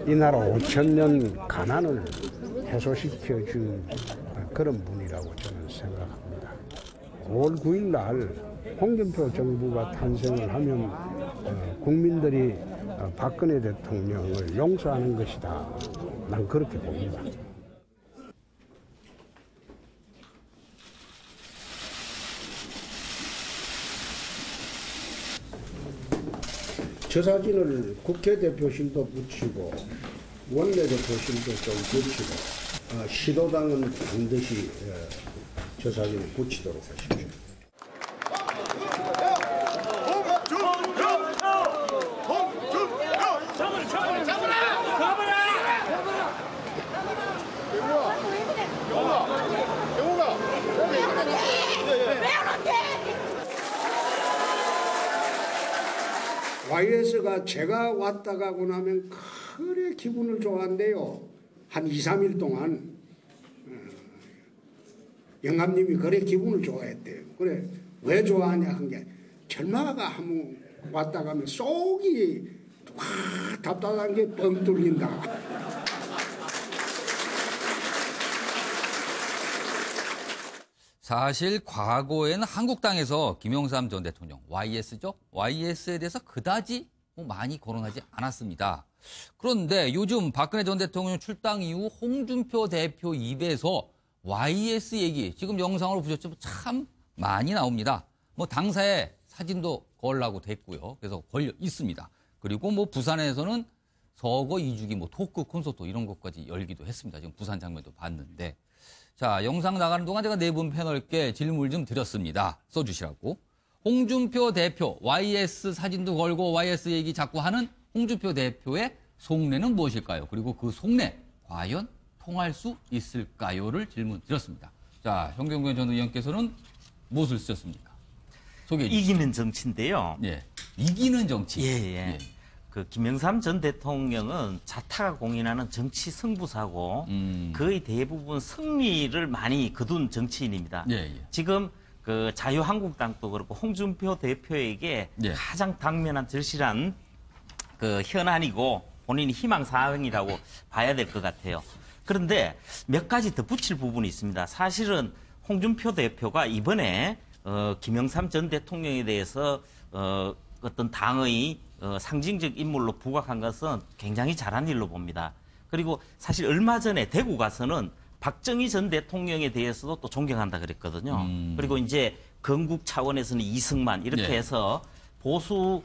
이 나라 5,000년 가난을 해소시켜 준 그런 분이라고 저는 생각합니다. 5월 9일 날 홍준표 정부가 탄생을 하면 국민들이 박근혜 대통령을 용서하는 것이다. 난 그렇게 봅니다. 저 사진을 국회 대표실도 붙이고 원내대표실도 좀 붙이고 시도당은 반드시 저 사진을 붙이도록 하십시오. YS가 제가 왔다 가고 나면 그래 기분을 좋아한대요. 한 2, 3일 동안 영감님이 그래 기분을 좋아했대요. 그래 왜 좋아하냐 한 게 젊아가 한번 왔다 가면 속이 확 답답한 게 뻥 뚫린다. 사실 과거에는 한국당에서 김영삼 전 대통령, YS죠? YS에 대해서 그다지 많이 거론하지 않았습니다. 그런데 요즘 박근혜 전 대통령 출당 이후 홍준표 대표 입에서 YS 얘기, 지금 영상으로 보셨지만 참 많이 나옵니다. 당사에 사진도 걸라고 됐고요. 그래서 걸려 있습니다. 그리고 부산에서는 서거 2주기 토크 콘서트 이런 것까지 열기도 했습니다. 지금 부산 장면도 봤는데. 자, 영상 나가는 동안 제가 네 분 패널께 질문 좀 드렸습니다. 써주시라고. 홍준표 대표, YS 사진도 걸고 YS 얘기 자꾸 하는 홍준표 대표의 속내는 무엇일까요? 그리고 그 속내, 과연 통할 수 있을까요?를 질문 드렸습니다. 자, 현경근 전 의원께서는 무엇을 쓰셨습니까? 소개해 주시죠. 이기는 정치인데요. 예, 이기는 정치. 예. 그 김영삼 전 대통령은 자타가 공인하는 정치 승부사고 거의 대부분 승리를 많이 거둔 정치인입니다. 지금 그 자유한국당도 그렇고 홍준표 대표에게 가장 당면한 절실한 그 현안이고 본인이 희망사항이라고 봐야 될 것 같아요. 그런데 몇 가지 덧붙일 부분이 있습니다. 사실은 홍준표 대표가 이번에 김영삼 전 대통령에 대해서 어떤 당의 상징적 인물로 부각한 것은 굉장히 잘한 일로 봅니다. 그리고 사실 얼마 전에 대구 가서는 박정희 전 대통령에 대해서도 또 존경한다 그랬거든요. 그리고 이제 건국 차원에서는 이승만 이렇게 해서 보수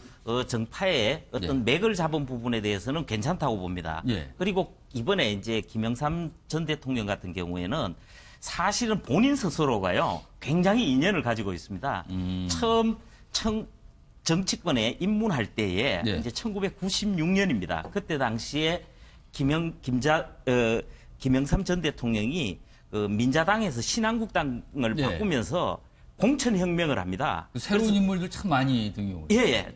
정파의 어떤 맥을 잡은 부분에 대해서는 괜찮다고 봅니다. 그리고 이번에 이제 김영삼 전 대통령 같은 경우에는 사실은 본인 스스로가요 굉장히 인연을 가지고 있습니다. 처음 정치권에 입문할 때에 이제 1996년입니다. 그때 당시에 김영삼 전 대통령이 민자당에서 신한국당을 바꾸면서 공천혁명을 합니다. 새로운 인물들 참 많이 등용을.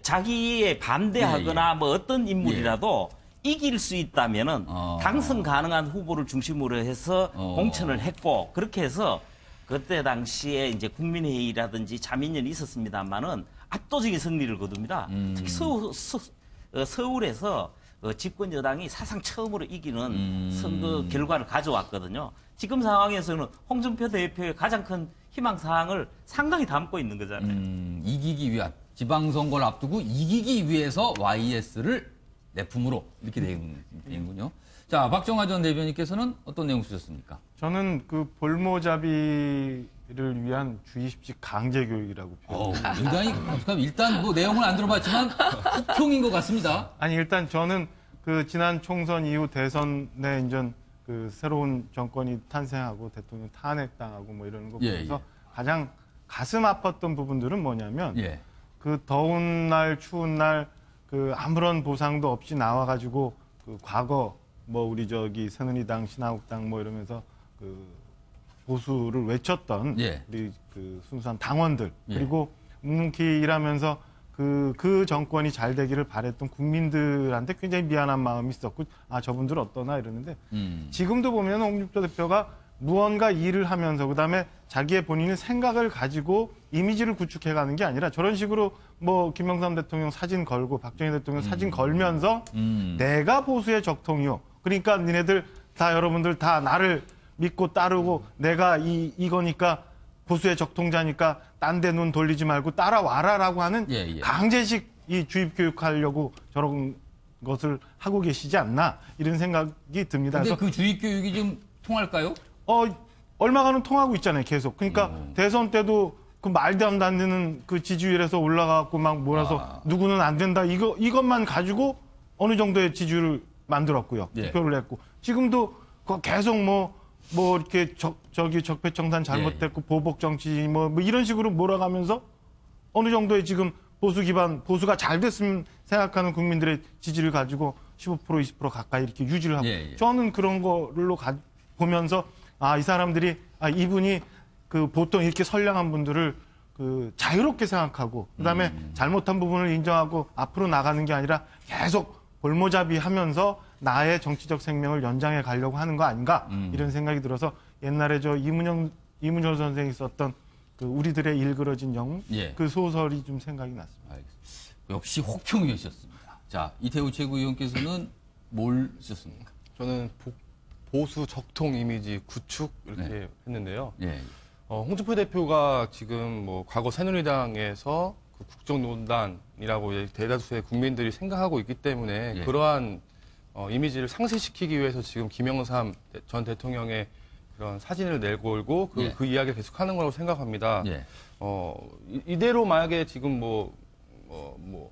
자기에 반대하거나 어떤 인물이라도 이길 수 있다면은 당선 가능한 후보를 중심으로 해서 공천을 했고 그렇게 해서 그때 당시에 이제 국민회의라든지 자민련이 있었습니다만은 압도적인 승리를 거둡니다. 특히 서울에서 집권 여당이 사상 처음으로 이기는 선거 결과를 가져왔거든요. 지금 상황에서는 홍준표 대표의 가장 큰 희망사항을 상당히 담고 있는 거잖아요. 이기기 위한, 지방선거를 앞두고 이기기 위해서 YS를 내 품으로 이렇게 되는군요. 자, 박정화 전 대변인께서는 어떤 내용 쓰셨습니까? 저는 그 볼모잡이를 위한 주입식 강제교육이라고 표현합니다. 굉장히 일단 내용은 안 들어봤지만 혹평인 것 같습니다. 아니 일단 저는 그 지난 총선 이후 대선에 이제 그 새로운 정권이 탄생하고 대통령 탄핵당하고 이러는 거 보면서 가장 가슴 아팠던 부분들은 뭐냐면 그 더운 날 추운 날 그 아무런 보상도 없이 나와가지고 그 과거 우리 새누리당 신한국당 이러면서 그 보수를 외쳤던 우리 그 순수한 당원들 그리고 묵묵히 일하면서 그 정권이 잘 되기를 바랬던 국민들한테 굉장히 미안한 마음이 있었고 저분들 어떠나 이러는데 지금도 보면 홍준표 대표가 무언가 일을 하면서 그다음에 자기의 본인의 생각을 가지고 이미지를 구축해가는 게 아니라 저런 식으로 뭐 김영삼 대통령 사진 걸고 박정희 대통령 사진 걸면서 내가 보수의 적통이요. 그러니까 니네들 다 여러분들 다 나를 믿고 따르고 내가 이거니까 보수의 적통자니까 딴 데 눈 돌리지 말고 따라와라라고 하는 강제식 이 주입 교육하려고 저런 것을 하고 계시지 않나 이런 생각이 듭니다. 근데 그 주입 교육이 좀 통할까요? 얼마간은 통하고 있잖아요, 계속. 그러니까 대선 때도 그 말도 안 되는 그 지지율에서 올라가고 막 몰아서 누구는 안 된다 이것만 가지고 어느 정도의 지지율을 만들었고요. 투표를 했고 지금도 계속 뭐 이렇게 적폐청산 잘못됐고 보복 정치 뭐 이런 식으로 몰아가면서 어느 정도의 지금 보수 기반 보수가 잘 됐으면 생각하는 국민들의 지지를 가지고 15% 20% 가까이 이렇게 유지를 하고 저는 그런 거로 보면서 이 사람들이 이분이 그 보통 이렇게 선량한 분들을 그 자유롭게 생각하고 그다음에 잘못한 부분을 인정하고 앞으로 나가는 게 아니라 계속 볼모잡이하면서 나의 정치적 생명을 연장해 가려고 하는 거 아닌가 이런 생각이 들어서 옛날에 저 이문열 선생이 썼던 그 우리들의 일그러진 영웅 그 소설이 좀 생각이 났습니다. 알겠습니다. 역시 혹평이셨습니다. 자, 이태우 최고위원께서는 뭘 쓰셨습니까? 저는 보수 적통 이미지 구축 이렇게 했는데요. 홍준표 대표가 지금 뭐 과거 새누리당에서 그 국정농단이라고 대다수의 국민들이 생각하고 있기 때문에 그러한 이미지를 상쇄시키기 위해서 지금 김영삼 전 대통령의 그런 사진을 내걸고 그 이야기를 계속하는 거라고 생각합니다. 이대로 만약에 지금 그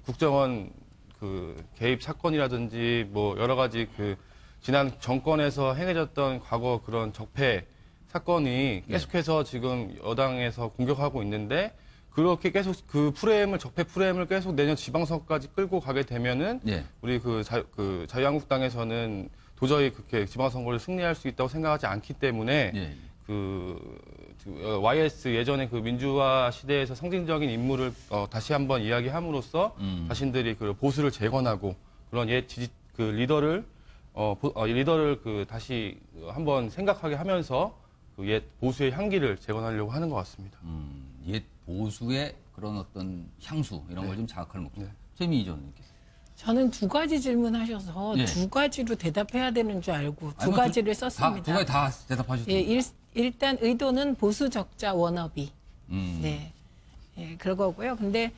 국정원 그 개입 사건이라든지 뭐 여러 가지 그 지난 정권에서 행해졌던 과거 그런 적폐 사건이 계속해서 지금 여당에서 공격하고 있는데 그렇게 계속 그 적폐 프레임을 계속 내년 지방선거까지 끌고 가게 되면은 우리 그 자유한국당에서는 도저히 그렇게 지방선거를 승리할 수 있다고 생각하지 않기 때문에 YS 예전에 그 민주화 시대에서 상징적인 인물을 다시 한번 이야기함으로써 자신들이 그 보수를 재건하고 그런 그 리더를 그 다시 한번 생각하게 하면서 그 옛 보수의 향기를 재건하려고 하는 것 같습니다. 옛 보수의 그런 어떤 향수 이런 걸 좀 자극할 목적. 최민희 전 의원님께서. 저는 두 가지 질문하셔서 두 가지로 대답해야 되는 줄 알고 두 가지를 썼습니다. 두 가지 다 대답하셨습니다. 일단 의도는 보수 적자 워너비. 그거고요. 근데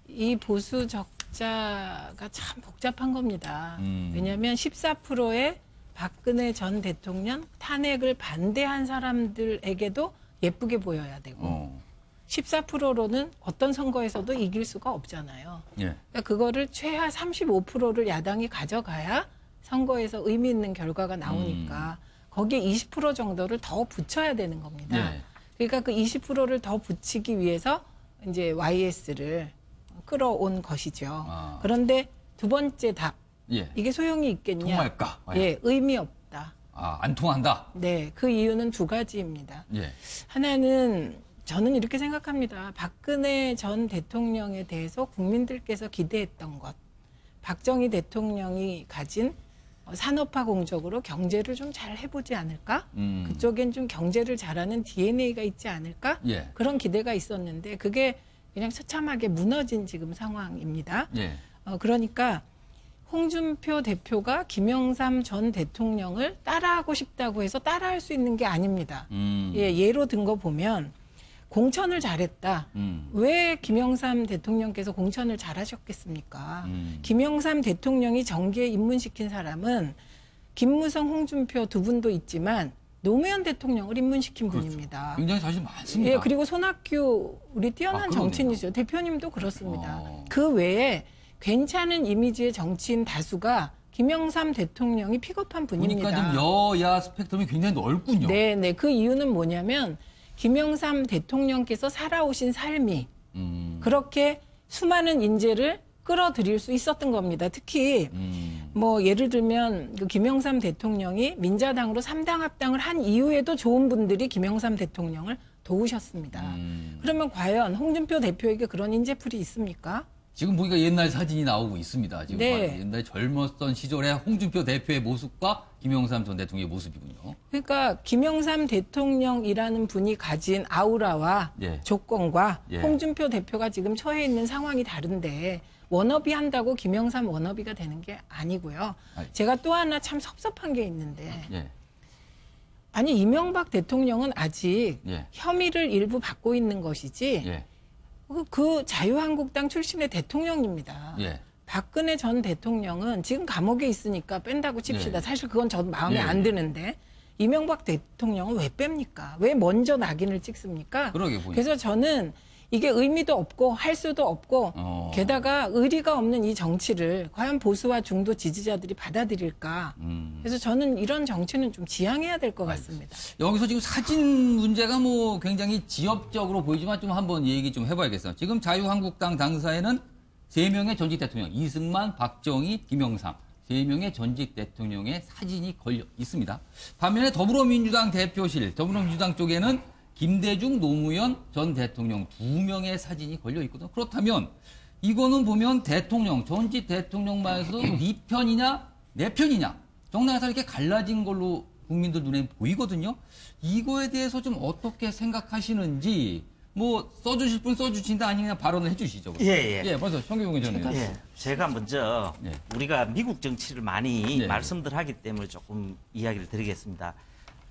이 보수 적자가 참 복잡한 겁니다. 왜냐하면 14%의 박근혜 전 대통령 탄핵을 반대한 사람들에게도 예쁘게 보여야 되고 14%로는 어떤 선거에서도 이길 수가 없잖아요. 그러니까 그거를 최하 35%를 야당이 가져가야 선거에서 의미 있는 결과가 나오니까 거기에 20% 정도를 더 붙여야 되는 겁니다. 그러니까 그 20%를 더 붙이기 위해서 이제 YS를 끌어온 것이죠. 그런데 두 번째 답. 이게 소용이 있겠냐? 통할까? 의미 없다. 안 통한다? 네, 그 이유는 두 가지입니다. 하나는 저는 이렇게 생각합니다. 박근혜 전 대통령에 대해서 국민들께서 기대했던 것, 박정희 대통령이 가진 산업화 공적으로 경제를 좀 잘 해보지 않을까? 그쪽엔 좀 경제를 잘하는 DNA가 있지 않을까? 그런 기대가 있었는데 그게 그냥 처참하게 무너진 지금 상황입니다. 그러니까 홍준표 대표가 김영삼 전 대통령을 따라하고 싶다고 해서 따라할 수 있는 게 아닙니다. 예로 든 거 보면 공천을 잘했다. 왜 김영삼 대통령께서 공천을 잘하셨겠습니까? 김영삼 대통령이 정계에 입문시킨 사람은 김무성, 홍준표 두 분도 있지만 노무현 대통령을 입문시킨 분입니다. 굉장히 사실 많습니다. 그리고 손학규 우리 뛰어난 정치인이죠. 대표님도 그렇습니다. 그 외에 괜찮은 이미지의 정치인 다수가 김영삼 대통령이 픽업한 분입니다. 그러니까 좀 여야 스펙트럼이 굉장히 넓군요. 네. 그 이유는 뭐냐면 김영삼 대통령께서 살아오신 삶이 그렇게 수많은 인재를 끌어들일 수 있었던 겁니다. 특히 뭐 예를 들면 그 김영삼 대통령이 민자당으로 3당 합당을 한 이후에도 좋은 분들이 김영삼 대통령을 도우셨습니다. 그러면 과연 홍준표 대표에게 그런 인재풀이 있습니까? 지금 보니까 옛날 사진이 나오고 있습니다. 지금 네. 옛날 젊었던 시절의 홍준표 대표의 모습과 김영삼 전 대통령의 모습이군요. 그러니까 김영삼 대통령이라는 분이 가진 아우라와 예. 조건과 예. 홍준표 대표가 지금 처해 있는 상황이 다른데 워너비 한다고 김영삼 워너비가 되는 게 아니고요. 제가 또 하나 참 섭섭한 게 있는데 예. 아니 이명박 대통령은 아직 예. 혐의를 일부 받고 있는 것이지 예. 그 자유한국당 출신의 대통령입니다. 예. 박근혜 전 대통령은 지금 감옥에 있으니까 뺀다고 칩시다. 예. 사실 그건 저도 마음에 예. 안 드는데 이명박 대통령은 왜 뺍니까? 왜 먼저 낙인을 찍습니까? 그러게 보니까. 그래서 저는 이게 의미도 없고 할 수도 없고 게다가 의리가 없는 이 정치를 과연 보수와 중도 지지자들이 받아들일까? 그래서 저는 이런 정치는 좀 지양해야 될 것 같습니다. 여기서 지금 사진 문제가 뭐 굉장히 지엽적으로 보이지만 좀 한번 얘기 좀 해봐야겠어요. 지금 자유한국당 당사에는 3명의 전직 대통령, 이승만, 박정희, 김영삼 3명의 전직 대통령의 사진이 걸려 있습니다. 반면에 더불어민주당 대표실, 더불어민주당 쪽에는 김대중, 노무현 전 대통령 2명의 사진이 걸려 있거든요. 그렇다면 이거는 보면 대통령, 전직 대통령만에서도 네 편이냐, 내 편이냐 정당에서 이렇게 갈라진 걸로 국민들 눈에 보이거든요. 이거에 대해서 좀 어떻게 생각하시는지 뭐 써주실 분 써주신다 아니면 그냥 발언을 해주시죠. 예. 예, 먼저 성규봉 전의원. 예. 제가 먼저 예. 우리가 미국 정치를 많이 예. 말씀들 하기 때문에 조금 이야기를 드리겠습니다.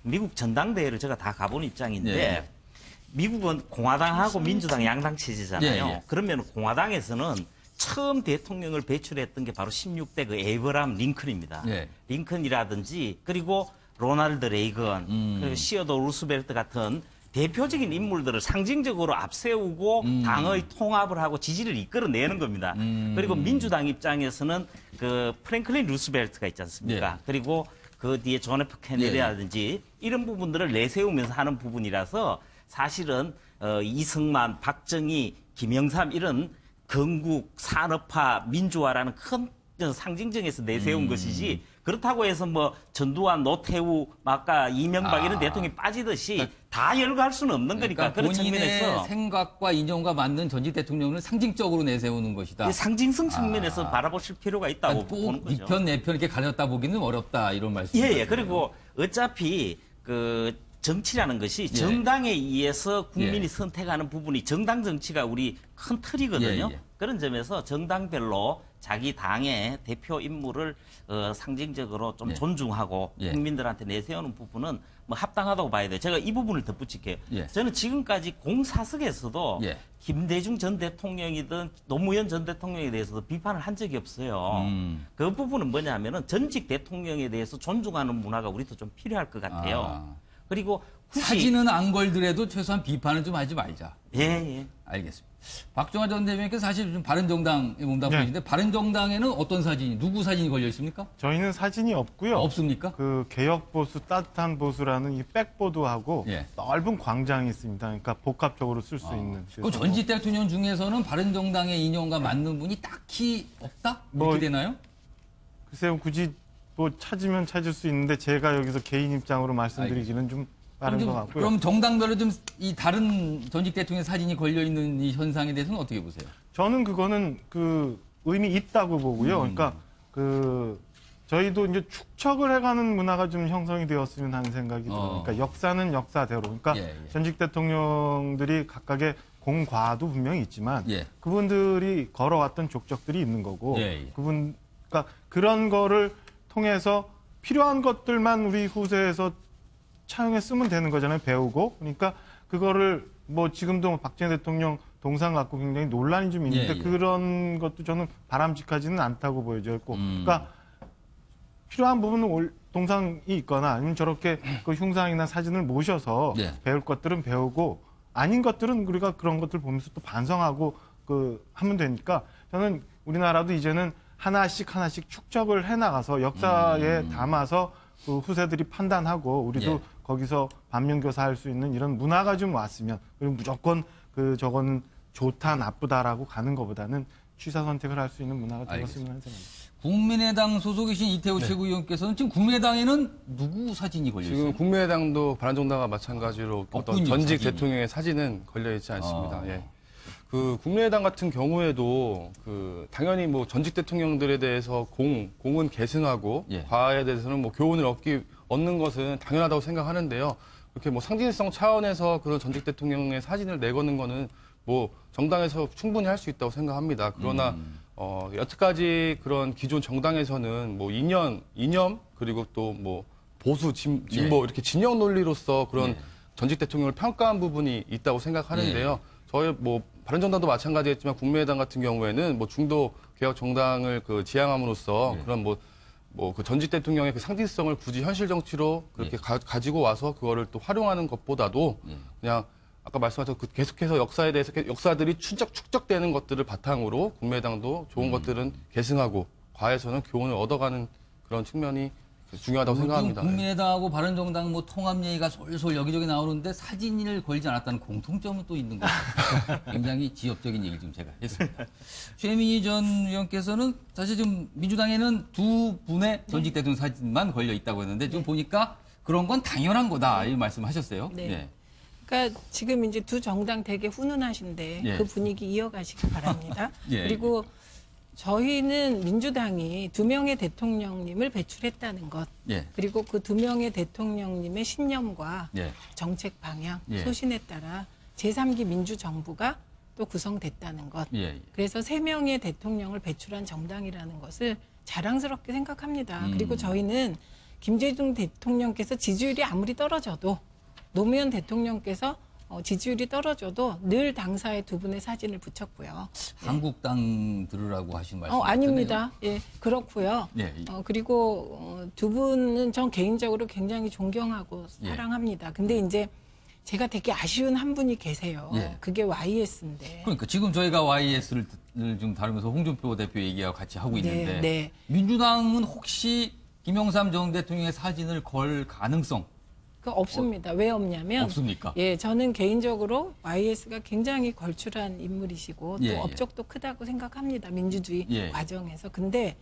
미국 전당대회를 제가 다 가본 입장인데 예. 미국은 공화당하고 민주당 양당 체제잖아요. 예. 그러면 공화당에서는 처음 대통령을 배출했던 게 바로 16대 그 에이브람 링컨입니다. 예. 링컨이라든지 그리고 로널드 레이건 그리고 시어도 루스벨트 같은 대표적인 인물들을 상징적으로 앞세우고 당의 통합을 하고 지지를 이끌어내는 겁니다. 그리고 민주당 입장에서는 그 프랭클린 루스벨트가 있지 않습니까? 예. 그리고 그 뒤에 존 F 케네디라든지 이런 부분들을 내세우면서 하는 부분이라서 사실은 이승만, 박정희, 김영삼 이런 건국, 산업화, 민주화라는 큰 상징정에서 내세운 것이지 그렇다고 해서 뭐 전두환, 노태우, 아까 이명박 이런 대통령이 빠지듯이 다 열거할 수는 없는 거니까 그런 본인의 측면에서 생각과 이념과 맞는 전직 대통령을 상징적으로 내세우는 것이다. 상징성 측면에서 바라보실 필요가 있다고 꼭 보는 거죠. 이 편, 내 편 이렇게 가렸다 보기는 어렵다 이런 말씀이죠. 예. 그리고 어차피 그 정치라는 것이 정당에 의해서 국민이 선택하는 부분이 정당 정치가 우리 큰 틀이거든요. 그런 점에서 정당별로 자기 당의 대표 인물을 상징적으로 좀 존중하고 국민들한테 내세우는 부분은 뭐 합당하다고 봐야 돼요. 제가 이 부분을 덧붙일게요. 저는 지금까지 공사석에서도 김대중 전 대통령이든 노무현 전 대통령에 대해서도 비판을 한 적이 없어요. 그 부분은 뭐냐 하면은 전직 대통령에 대해서 존중하는 문화가 우리도 좀 필요할 것 같아요. 그리고 굳이 사진은 안 걸더라도 최소한 비판은 좀 하지 말자. 예. 알겠습니다. 박종환 전 대표님께서 사실 좀 바른정당에 몸담으시는데 바른정당에는 어떤 사진이, 누구 사진이 걸려 있습니까? 저희는 사진이 없고요. 없습니까? 그 개혁보수, 따뜻한 보수라는 이 백보드하고 넓은 광장이 있습니다. 그러니까 복합적으로 쓸 수 있는. 그 전직 대통령 중에서는 바른정당의 인연과 맞는 분이 딱히 없다? 이렇게 되나요? 글쎄요, 굳이 뭐 찾으면 찾을 수 있는데 제가 여기서 개인 입장으로 말씀드리기는 좀 빠른 것 같고요. 그럼 정당별로 좀 이 다른 전직 대통령 사진이 걸려 있는 이 현상에 대해서는 어떻게 보세요? 저는 그거는 그 의미 있다고 보고요. 그러니까 그 저희도 이제 축척을 해가는 문화가 좀 형성이 되었으면 하는 생각이 들어요. 그러니까 역사는 역사대로. 그러니까 전직 대통령들이 각각의 공과도 분명히 있지만 그분들이 걸어왔던 족적들이 있는 거고 그러니까 그런 거를 통해서 필요한 것들만 우리 후세에서 차용해 쓰면 되는 거잖아요. 배우고. 그러니까 그거를 뭐 지금도 박정희 대통령 동상 갖고 굉장히 논란이 좀 있는데 그런 것도 저는 바람직하지는 않다고 보여져요. 그러니까 필요한 부분은 동상이 있거나 아니면 저렇게 그 흉상이나 사진을 모셔서 배울 것들은 배우고 아닌 것들은 우리가 그런 것들 보면서 또 반성하고 그 하면 되니까 저는 우리나라도 이제는 하나씩 축적을 해나가서 역사에 담아서 그 후세들이 판단하고 우리도 거기서 반면교사할 수 있는 이런 문화가 좀 왔으면 그리고 무조건 그 저건 좋다 나쁘다라고 가는 것보다는 취사 선택을 할 수 있는 문화가 되었으면 하는 생각입니다. 국민의당 소속이신 이태우 최고위원께서는 지금 국민의당에는 누구 사진이 걸려 있어요? 지금 국민의당도 바른정당과 마찬가지로 어떤 전직 대통령의 사진은 걸려 있지 않습니다. 그 국민의당 같은 경우에도 그 당연히 뭐 전직 대통령들에 대해서 공은 계승하고 예. 과에 대해서는 뭐 교훈을 얻는 것은 당연하다고 생각하는데요. 그렇게 뭐 상징성 차원에서 그런 전직 대통령의 사진을 내거는 거는 뭐 정당에서 충분히 할 수 있다고 생각합니다. 그러나 여태까지 그런 기존 정당에서는 뭐 이념 그리고 또 뭐 보수 진보 예. 이렇게 진영 논리로서 그런 예. 전직 대통령을 평가한 부분이 있다고 생각하는데요. 예. 저희 뭐 바른정당도 마찬가지겠지만 국민의당 같은 경우에는 뭐 중도 개혁 정당을 그 지향함으로써 예. 그런 뭐 그 전직 대통령의 그 상징성을 굳이 현실 정치로 그렇게 예. 가지고 와서 그거를 또 활용하는 것보다도 예. 그냥 아까 말씀하신 그 계속해서 역사에 대해서 역사들이 축적되는 것들을 바탕으로 국민의당도 좋은 것들은 계승하고 과에서는 교훈을 얻어가는 그런 측면이 중요하다고 생각합니다. 국민의당하고 바른정당 뭐 통합 얘기가 솔솔 여기저기 나오는데 사진을 걸지 않았다는 공통점은 또 있는 것 같아요. 굉장히 지엽적인 얘기를 좀 제가 했습니다. 최민희 전 의원께서는 사실 지금 민주당에는 두 분의 전직 대통령 사진만 걸려 있다고 했는데 지금 보니까 그런 건 당연한 거다 이 말씀하셨어요. 네. 네. 그러니까 지금 이제 두 정당 되게 훈훈하신데 예. 그 분위기 이어가시기 바랍니다. 예. 그리고 저희는 민주당이 2명의 대통령님을 배출했다는 것, 예. 그리고 그 2명의 대통령님의 신념과 예. 정책 방향, 예. 소신에 따라 제3기 민주정부가 또 구성됐다는 것. 예. 그래서 3명의 대통령을 배출한 정당이라는 것을 자랑스럽게 생각합니다. 그리고 저희는 김대중 대통령께서 지지율이 아무리 떨어져도 노무현 대통령께서 지지율이 떨어져도 늘 당사의 두 분의 사진을 붙였고요. 한국당 들으라고 하신 말씀 아닙니다. 예, 그렇고요. 예. 그리고 두 분은 전 개인적으로 굉장히 존경하고 사랑합니다. 근데 이제 제가 되게 아쉬운 한 분이 계세요. 예. 그게 YS인데. 그러니까 지금 저희가 YS를 좀 다루면서 홍준표 대표 얘기하고 같이 하고 있는데 네. 민주당은 혹시 김영삼 전 대통령의 사진을 걸 가능성? 없습니다. 왜 없냐면 없습니까? 예, 저는 개인적으로 YS가 굉장히 걸출한 인물이시고 또 예, 업적도 크다고 생각합니다. 민주주의 과정에서. 근데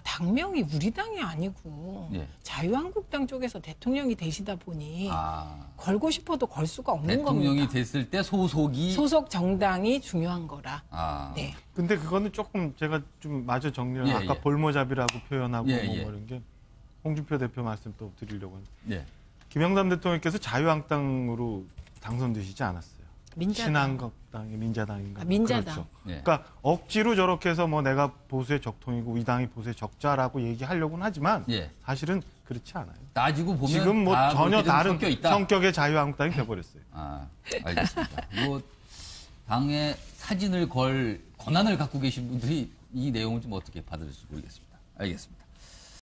당명이 우리 당이 아니고 자유한국당 쪽에서 대통령이 되시다 보니 걸고 싶어도 걸 수가 없는 겁니다. 대통령이 됐을 때 소속 정당이 중요한 거라. 네. 근데 그거는 조금 제가 좀 마저 정리를 아까 볼모잡이라고 표현하고 뭐 이런 게 홍준표 대표 말씀 또 드리려고 하는데 김영삼 대통령께서 자유한국당으로 당선되시지 않았어요. 신한국당이 민자당인가? 민자당. 그렇죠. 그러니까 억지로 저렇게 해서 뭐 내가 보수의 적통이고 이 당이 보수의 적자라고 얘기하려고는 하지만 사실은 그렇지 않아요. 따지고 보면 지금 뭐 전혀 다른 성격의 자유한국당이 돼버렸어요. 알겠습니다. 뭐 당의 사진을 걸 권한을 갖고 계신 분들이 이 내용을 좀 어떻게 받아들일지 모르겠습니다. 알겠습니다.